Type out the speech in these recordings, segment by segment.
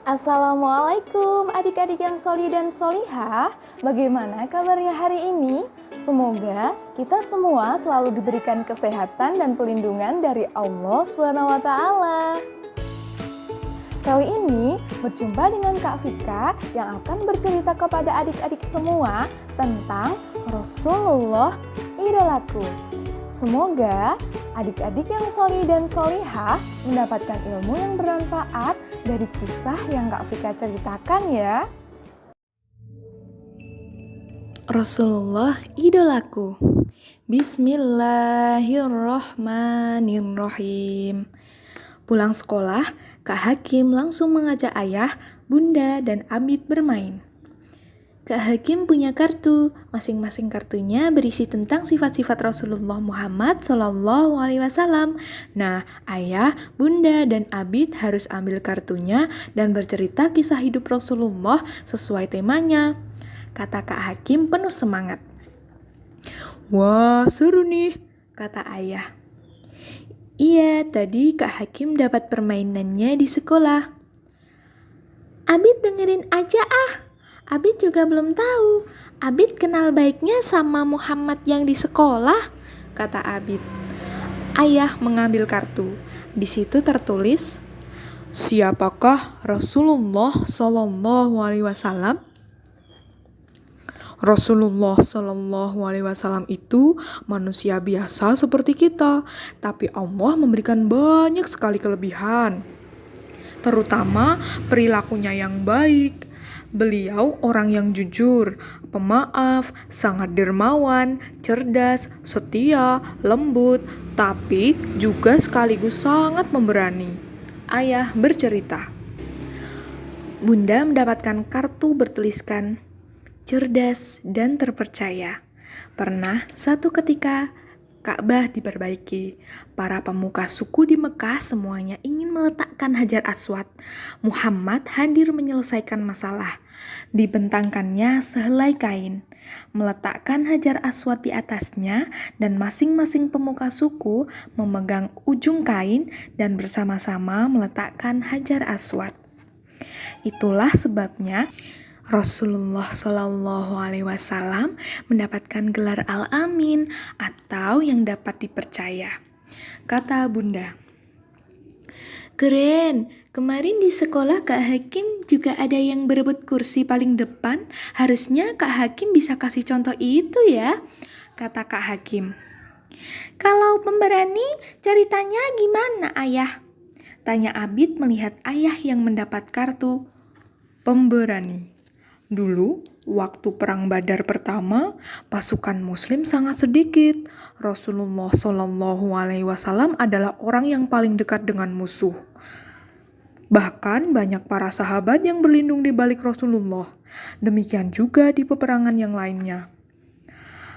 Assalamualaikum adik-adik yang soli dan solihah. Bagaimana kabarnya hari ini? Semoga kita semua selalu diberikan kesehatan dan pelindungan dari Allah SWT. Kali ini berjumpa dengan Kak Vika yang akan bercerita kepada adik-adik semua tentang Rasulullah idolaku. Semoga adik-adik yang soli dan solihah mendapatkan ilmu yang bermanfaat dari kisah yang Kak Vika ceritakan ya. Rasulullah idolaku. Bismillahirrohmanirrohim. Pulang sekolah, Kak Hakim langsung mengajak ayah, bunda, dan Abid bermain. Kak Hakim punya kartu, masing-masing kartunya berisi tentang sifat-sifat Rasulullah Muhammad SAW. Nah, ayah, bunda, dan Abid harus ambil kartunya dan bercerita kisah hidup Rasulullah sesuai temanya. Kata Kak Hakim penuh semangat. Wah, seru nih, kata ayah. Iya, tadi Kak Hakim dapat permainannya di sekolah. Abid dengerin aja ah. Abid juga belum tahu. Abid kenal baiknya sama Muhammad yang di sekolah, kata Abid. Ayah mengambil kartu. Di situ tertulis, siapakah Rasulullah SAW? Rasulullah SAW itu manusia biasa seperti kita, tapi Allah memberikan banyak sekali kelebihan, terutama perilakunya yang baik. Beliau orang yang jujur, pemaaf, sangat dermawan, cerdas, setia, lembut, tapi juga sekaligus sangat pemberani. Ayah bercerita. Bunda mendapatkan kartu bertuliskan cerdas dan terpercaya. Pernah satu ketika Ka'bah diperbaiki. Para pemuka suku di Mekah semuanya ingin meletakkan Hajar Aswad. Muhammad hadir menyelesaikan masalah. Dibentangkannya sehelai kain. Meletakkan Hajar Aswad di atasnya dan masing-masing pemuka suku memegang ujung kain dan bersama-sama meletakkan Hajar Aswad. Itulah sebabnya Rasulullah SAW mendapatkan gelar Al-Amin atau yang dapat dipercaya. Kata Bunda. Keren, kemarin di sekolah Kak Hakim juga ada yang berebut kursi paling depan. Harusnya Kak Hakim bisa kasih contoh itu ya, kata Kak Hakim. Kalau pemberani, ceritanya gimana ayah? Tanya Abid melihat ayah yang mendapat kartu pemberani. Dulu, waktu Perang Badar pertama, pasukan Muslim sangat sedikit. Rasulullah SAW adalah orang yang paling dekat dengan musuh. Bahkan banyak para sahabat yang berlindung di balik Rasulullah. Demikian juga di peperangan yang lainnya.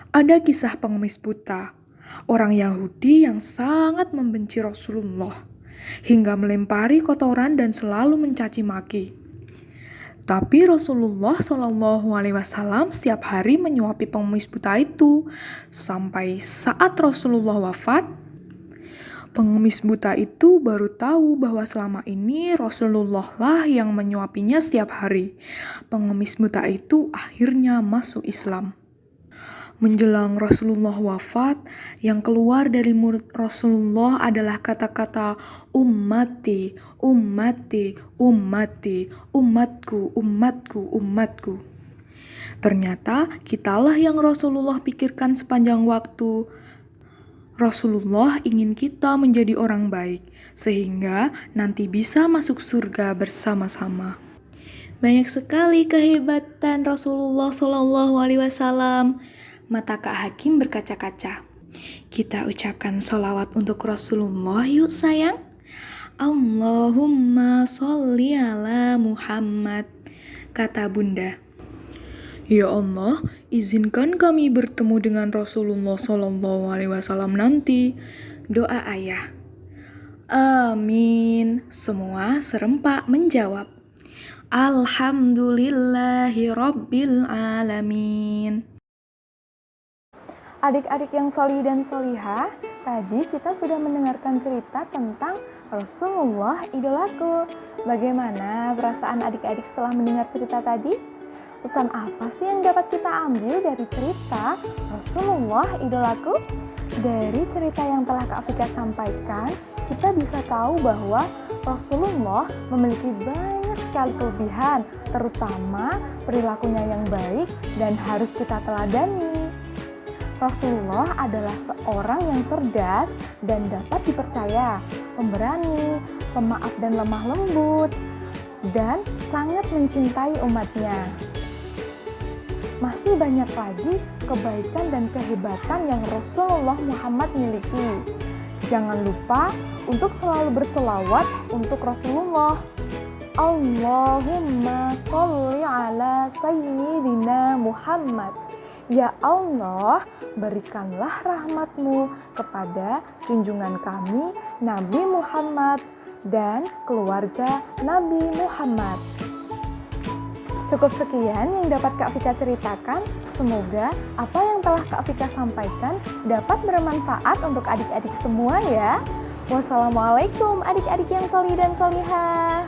Ada kisah pengemis buta, orang Yahudi yang sangat membenci Rasulullah, hingga melempari kotoran dan selalu mencaci maki. Tapi Rasulullah SAW setiap hari menyuapi pengemis buta itu. Sampai saat Rasulullah wafat, pengemis buta itu baru tahu bahwa selama ini Rasulullah lah yang menyuapinya setiap hari. Pengemis buta itu akhirnya masuk Islam. Menjelang Rasulullah wafat, yang keluar dari mulut Rasulullah adalah kata-kata ummati, ummati, ummati, umatku, umatku, umatku. Ternyata kitalah yang Rasulullah pikirkan sepanjang waktu. Rasulullah ingin kita menjadi orang baik, sehingga nanti bisa masuk surga bersama-sama. Banyak sekali kehebatan Rasulullah SAW. Mata Kak Hakim berkaca-kaca. Kita ucapkan sholawat untuk Rasulullah yuk sayang. Allahumma sholli ala Muhammad, kata Bunda. Ya Allah, izinkan kami bertemu dengan Rasulullah SAW nanti. Doa ayah. Amin. Semua serempak menjawab. Alhamdulillahi Rabbil Alamin. Adik-adik yang soli dan solihah, tadi kita sudah mendengarkan cerita tentang Rasulullah idolaku. Bagaimana perasaan adik-adik setelah mendengar cerita tadi? Pesan apa sih yang dapat kita ambil dari cerita Rasulullah idolaku? Dari cerita yang telah Kak Vika sampaikan, kita bisa tahu bahwa Rasulullah memiliki banyak sekali kelebihan, terutama perilakunya yang baik dan harus kita teladani. Rasulullah adalah seorang yang cerdas dan dapat dipercaya, pemberani, pemaaf dan lemah lembut, dan sangat mencintai umatnya. Masih banyak lagi kebaikan dan kehebatan yang Rasulullah Muhammad miliki. Jangan lupa untuk selalu berselawat untuk Rasulullah. Allahumma sholli ala sayyidina Muhammad. Ya Allah, berikanlah rahmat-Mu kepada junjungan kami Nabi Muhammad dan keluarga Nabi Muhammad. Cukup sekian yang dapat Kak Vika ceritakan. Semoga apa yang telah Kak Vika sampaikan dapat bermanfaat untuk adik-adik semua ya. Wassalamualaikum adik-adik yang solih dan solihah.